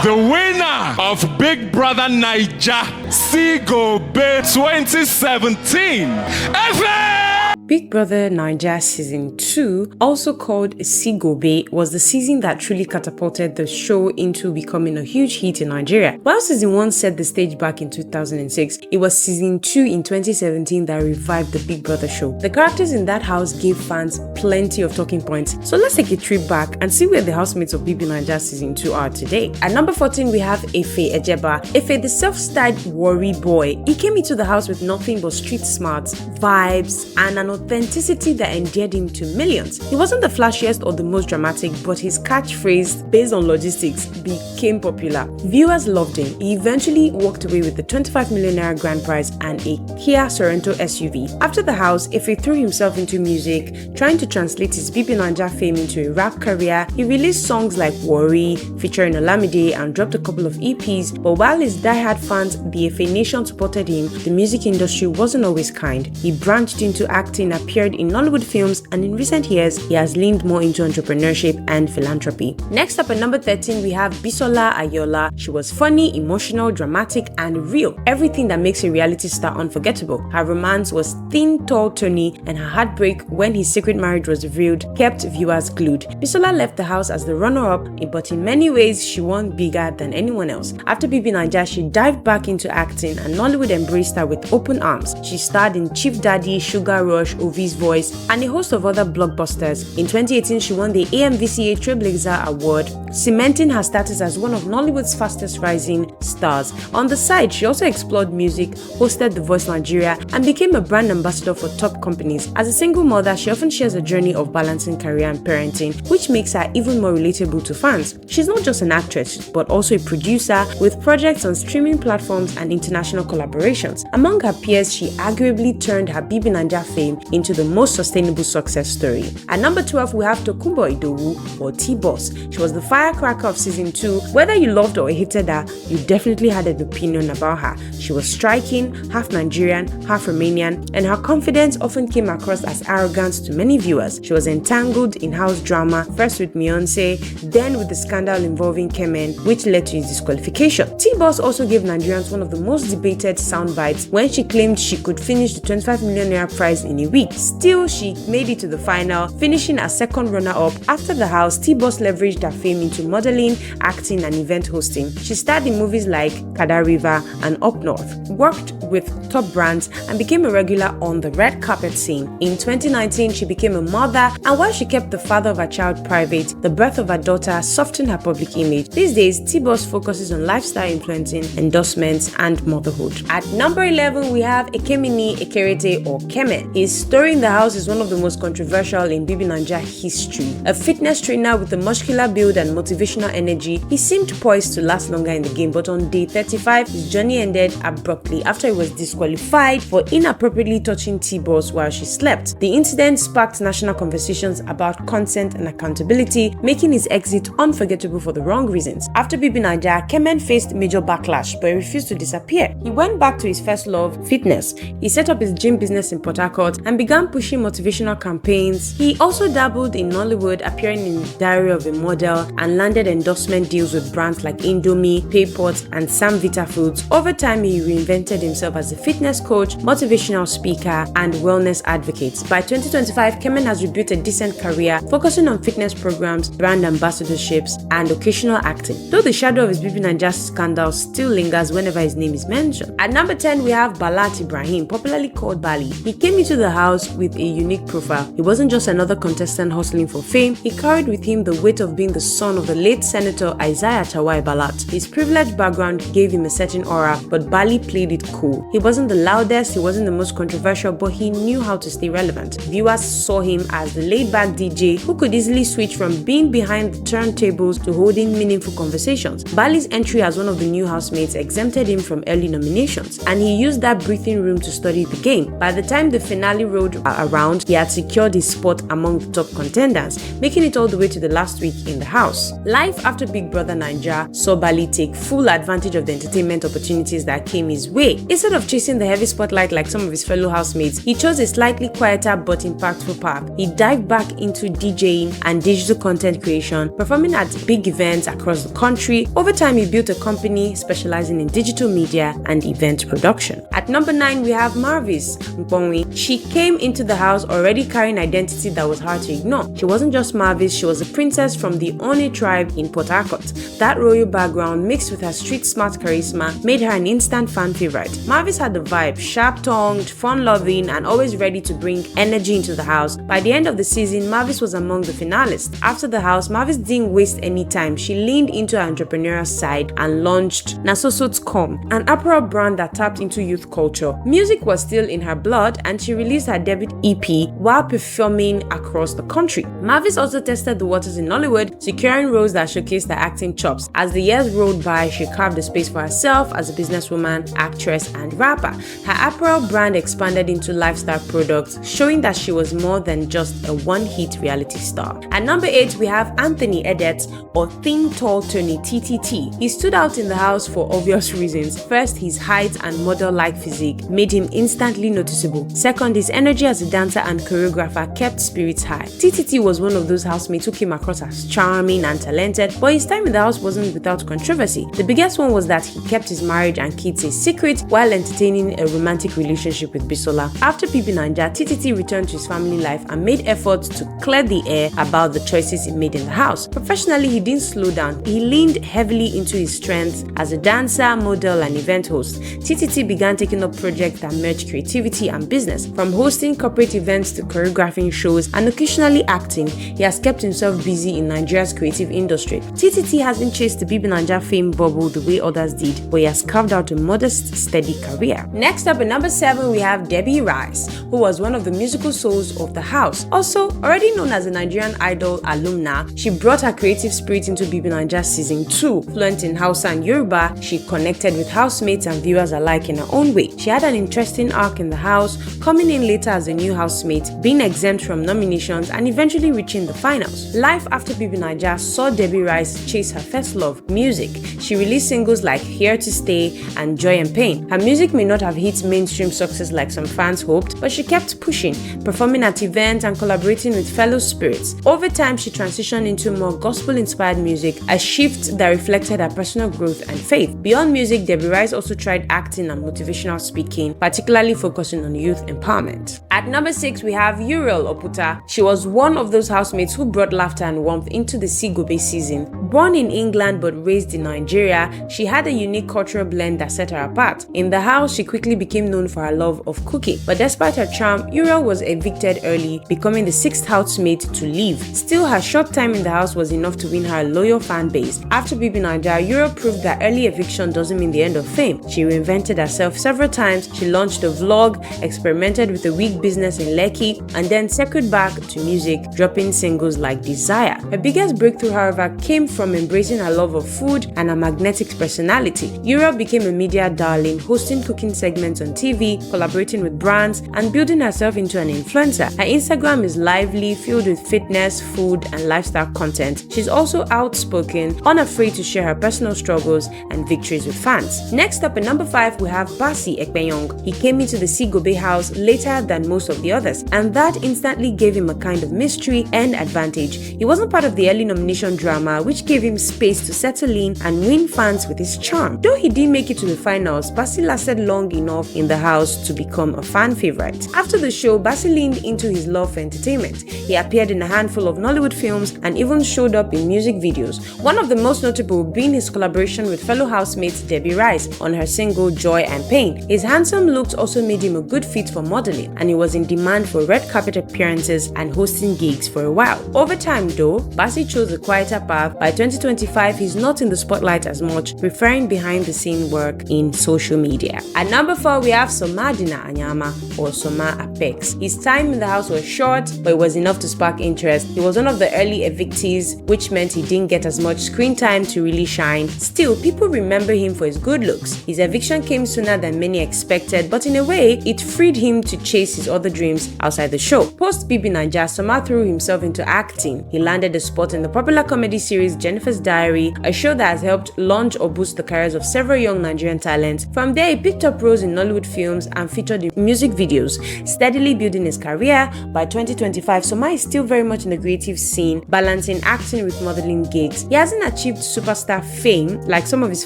the winner of Big Brother Naija Sigobe 2017. Efe! Big Brother Naija Season 2, also called Sigobe, was the season that truly catapulted the show into becoming a huge hit in Nigeria. While Season 1 set the stage back in 2006, it was Season 2 in 2017 that revived the Big Brother show. The characters in that house gave fans plenty of talking points, so let's take a trip back and see where the housemates of BBN Naija Season 2 are today. At number 14, we have Efe Ejeba. Efe, the self-styled worry boy. He came into the house with nothing but street smarts, vibes, and an authenticity that endeared him to millions. He wasn't the flashiest or the most dramatic, but his catchphrase, based on logistics, became popular. Viewers loved him. He eventually walked away with the 25 million naira grand prize and a Kia Sorento SUV. After the house, Efe threw himself into music, trying to translate his BBN Naija fame into a rap career. He released songs like Worry, featuring Olamide, and dropped a couple of EPs, but while his diehard fans, the Efe Nation, supported him, the music industry wasn't always kind. He branched into acting, appeared in Nollywood films, and in recent years, he has leaned more into entrepreneurship and philanthropy. Next up at number 13, we have Bisola Ayola. She was funny, emotional, dramatic, and real. Everything that makes a reality star unforgettable. Her romance was Thin Tall Tony, and her heartbreak when his secret marriage was revealed kept viewers glued. Bisola left the house as the runner-up, but in many ways, she won bigger than anyone else. After BBN Naija, she dived back into acting, and Nollywood embraced her with open arms. She starred in Chief Daddy, Sugar Rush, Ovi's Voice, and a host of other blockbusters. In 2018, she won the AMVCA Trailblazer Award, cementing her status as one of Nollywood's fastest rising stars. On the side, she also explored music, hosted The Voice Nigeria, and became a brand ambassador for top companies. As a single mother, she often shares a journey of balancing career and parenting, which makes her even more relatable to fans. She's not just an actress, but also a producer with projects on streaming platforms and international collaborations. Among her peers, she arguably turned her BBN Naija fame into the most sustainable success story. At number 12, we have Tokunbo Idowu, or T-Boss. She was the firecracker of Season 2. Whether you loved or hated her, you definitely had an opinion about her. She was striking, half Nigerian, half Romanian, and her confidence often came across as arrogance to many viewers. She was entangled in house drama, first with Beyonce, then with the scandal involving Kemen, which led to his disqualification. T-Boss also gave Nigerians one of the most debated sound bites when she claimed she could finish the 25 million naira prize in a week. Still, she made it to the final, finishing as second runner-up. After the house, T-Boss leveraged her fame into modeling, acting, and event hosting. She starred in movies like Kada River and Up North, worked with top brands, and became a regular on the red carpet scene. In 2019, she became a mother, and while she kept the father of her child private, the birth of her daughter softened her public image. These days, T-Boss focuses on lifestyle influencing, endorsements, and motherhood. At number 11, we have Ekemini Ekerete, or Kemen. His story in the house is one of the most controversial in BBN Naija history. A fitness trainer with a muscular build and motivational energy, he seemed poised to last longer in the game, but on day 35, his journey ended abruptly after he was disqualified for inappropriately touching T-Boss while she slept. The incident sparked national conversations about consent and accountability, making his exit unforgettable for the wrong reasons. After BBN Naija, Kemen faced major backlash, but he refused to disappear. He went back to his first love, fitness. He set up his gym business in Port Harcourt and began pushing motivational campaigns. He also dabbled in Nollywood, appearing in Diary of a Model, and landed endorsement deals with brands like Indomie, Payport, and Sam Vita Foods. Over time, he reinvented himself as a fitness coach, motivational speaker, and wellness advocate. By 2025, Kemen has rebuilt a decent career, focusing on fitness programs, brand ambassadorships, and occasional acting, though the shadow of his BBN Naija scandal still lingers whenever his name is mentioned. At number 10, we have Balat Ibrahim, popularly called Bali. He came into the house with a unique profile. He wasn't just another contestant hustling for fame, he carried with him the weight of being the son of the late Senator Isaiah Tawai Balat. His privileged background gave him a certain aura, but Bali played it cool. He wasn't the loudest, he wasn't the most controversial, but he knew how to stay relevant. Viewers saw him as the laid-back DJ who could easily switch from being behind the turntables to holding meaningful conversations. Bali's entry as one of the new housemates exempted him from early nominations, and he used that breathing room to study the game. By the time the finale rode around, he had secured his spot among the top contenders, making it all the way to the last week in the house. Life after Big Brother Naija saw Bali take full advantage of the entertainment opportunities that came his way. Instead of chasing the heavy spotlight like some of his fellow housemates, he chose a slightly quieter but impactful path. He dived back into DJing and digital content creation, performing at big events across the country. Over time, he built a company specializing in digital media and event production. At number 9, we have Marvis Mpongwi. She came into the house already carrying an identity that was hard to ignore. She wasn't just Marvis, she was a princess from the Oni tribe in Port Harcourt. That royal background mixed with her street-smart charisma made her an instant fan favorite. Marvis had the vibe, sharp-tongued, fun-loving, and always ready to bring energy into the house. By the end of the season, Marvis was among the finalists. After the house, Marvis didn't waste any time. She leaned into her entrepreneurial side and launched Nasosotcom, an apparel brand that tapped into youth culture. Music was still in her blood, and she released her debut EP while performing across the country. Marvis also tested the waters in Nollywood, securing roles that showcased her acting chops. As the years rolled by, she carved a space for herself as a businesswoman, actress, and rapper. Her apparel brand expanded into lifestyle products, showing that she was more than just a one-hit reality star. At number 8, we have Anthony Edet, or Thin Tall Tony TTT. He stood out in the house for obvious reasons. First, his height and model-like physique made him instantly noticeable. Second, his energy as a dancer and choreographer kept spirits high. TTT was one of those housemates who came across as charming and talented, but his time in the house wasn't without controversy. The biggest one was that he kept his marriage and kids a secret while entertaining a romantic relationship with Bisola. After BBN, TTT returned to his family life and made efforts to clear the air about the choices he made in the house. Professionally, he didn't slow down. He leaned heavily into his strengths as a dancer, model, and event host. TTT began taking up projects that merged creativity and business. From hosting corporate events to choreographing shows and occasionally acting, he has kept himself busy in Nigeria's creative industry. TTT hasn't chased the BBN fame bubble the way others did, but he has carved out a modest, steady career. Next up, at number 7, we have Debbie Rice, who was one of the musical souls of the house. Also, already known as a Nigerian Idol alumna, she brought her creative spirit into BBN Season 2. Fluent in Hausa and Yoruba, she connected with housemates and viewers alike in her own way. She had an interesting arc in the house, coming in later as a new housemate, being exempt from nominations, and eventually reaching the finals. Life after BBN saw Debbie Rice chase her first love, music. She released singles like Here to Stay and Joy and Pain. Her music may not have hit mainstream success like some fans hoped, but she kept pushing, performing at events and collaborating with fellow spirits. Over time, she transitioned into more gospel-inspired music, a shift that reflected her personal growth and faith. Beyond music, Debbie Rice also tried acting and motivational speaking, particularly focusing on youth empowerment. At number 6, we have Uriel Oputa. She was one of those housemates who brought laughter and warmth into the Sigobe season. Born in England but raised in Nigeria, she had a unique cultural blend that set her apart. In the house, she quickly became known for her love of cooking, but despite her charm, Uriel was evicted early, becoming the 6th housemate to leave. Still, her short time in the house was enough to win her a loyal fan base. After BBN, Uriel proved that early eviction doesn't mean the end of fame. She reinvented herself several times. She launched a vlog, experimented with a wig business in Lekki, and then circled back to music, dropping singles like Desire. Her biggest breakthrough, however, came from embracing her love of food and her magnetic personality. Uriel became a media darling, hosting cooking segments on TV, collaborating with brands, and building herself into an influencer. Her Instagram is lively, filled with fitness, food, and lifestyle content. She's also outspoken, unafraid to share her personal struggles and victories with fans. Next up, at number 5, we have Basi Ekpenyong. He came into the Sigobe house later than most of the others, and that instantly gave him a kind of mystery and advantage. He wasn't part of the early nomination drama, which gave him space to settle in and win fans with his charm. Though he didn't make it to the finals, Basi lasted long enough in the house to become a fan favorite. After the show, Basi leaned into his love for entertainment. He appeared in a handful of Nollywood films and even showed up in music videos. One of the most notable being his collaboration with fellow housemates Debbie Rice on her single Joy and Pain. His handsome looks also made him a good fit for modeling, and he was in demand for red carpet appearances and hosting gigs for a while. Over time though, Basi chose a quieter path. By 2025, he's not in the spotlight as much, preferring behind the scene work in social media. At number 4, we have Somadina Anyama, or Soma Apex. His time in the house was short, but it was enough to spark interest. He was one of the early evictees, which meant he didn't get as much screen time to really shine. Still, people remember him for his good looks. His eviction came sooner than many expected, but in a way, it freed him to chase chase his other dreams outside the show. Post BB Naija, Soma threw himself into acting. He landed a spot in the popular comedy series Jennifer's Diary, a show that has helped launch or boost the careers of several young Nigerian talents. From there, he picked up roles in Nollywood films and featured in music videos, steadily building his career. By 2025, Soma is still very much in the creative scene, balancing acting with modeling gigs. He hasn't achieved superstar fame like some of his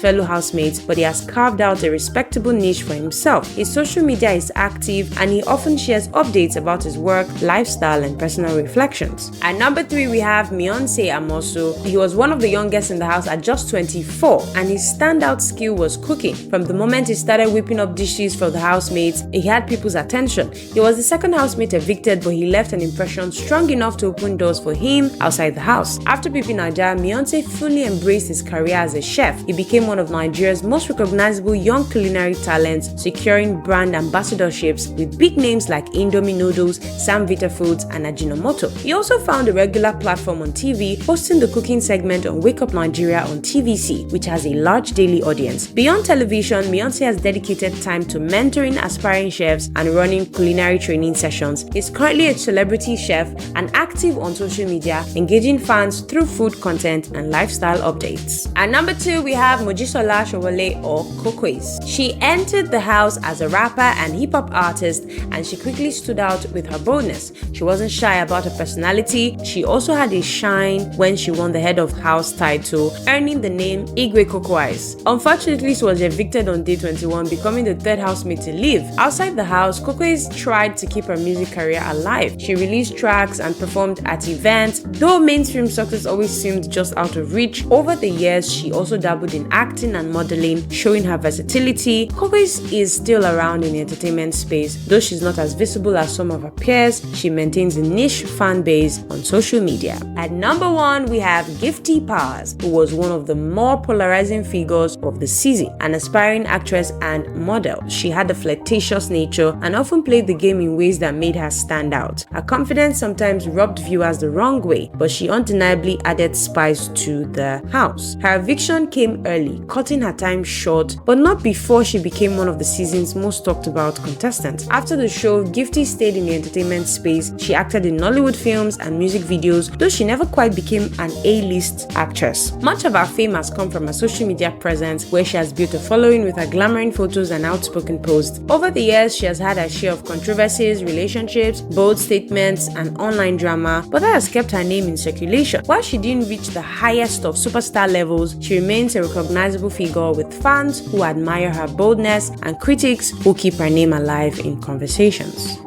fellow housemates, but he has carved out a respectable niche for himself. His social media is active and he often shares updates about his work, lifestyle, and personal reflections. At number 3, we have Beyonce Amosu. He was one of the youngest in the house at just 24, and his standout skill was cooking. From the moment he started whipping up dishes for the housemates, he had people's attention. He was the second housemate evicted, but he left an impression strong enough to open doors for him outside the house. After BB Naija, Beyonce fully embraced his career as a chef. He became one of Nigeria's most recognizable young culinary talents, securing brand ambassadorships with big names like Indomie Noodles, Sam Vita Foods, and Ajinomoto. He also found a regular platform on TV, hosting the cooking segment on Wake Up Nigeria on TVC, which has a large daily audience. Beyond television, Beyonce has dedicated time to mentoring aspiring chefs and running culinary training sessions. He's currently a celebrity chef and active on social media, engaging fans through food content and lifestyle updates. At number 2, we have Mojisola Sowore, or Kokwes. She entered the house as a rapper and hip-hop artist, and she quickly stood out with her boldness. She wasn't shy about her personality. She also had a shine when she won the head of house title, earning the name Igwe Kokwes. Unfortunately, she was evicted on day 21, becoming the third housemate to leave. Outside the house, Kokwes tried to keep her music career alive. She released tracks and performed at events. Though mainstream success always seemed just out of reach, over the years she also dabbled in acting and modeling, showing her versatility. Kokwes is still around in the entertainment space. Though she's not as visible as some of her peers, she maintains a niche fan base on social media. At number 1, we have Gifty Powers, who was one of the more polarizing figures of the season. An aspiring actress and model, she had a flirtatious nature and often played the game in ways that made her stand out. Her confidence sometimes rubbed viewers the wrong way, but she undeniably added spice to the house. Her eviction came early, cutting her time short, but not before she became one of the season's most talked about contestants. After the show, Gifty stayed in the entertainment space. She acted in Nollywood films and music videos, though she never quite became an A-list actress. Much of her fame has come from her social media presence, where she has built a following with her glamoring photos and outspoken posts. Over the years, she has had her share of controversies, relationships, bold statements, and online drama, but that has kept her name in circulation. While she didn't reach the highest of superstar levels, she remains a recognizable figure with fans who admire her boldness and critics who keep her name alive in conversations.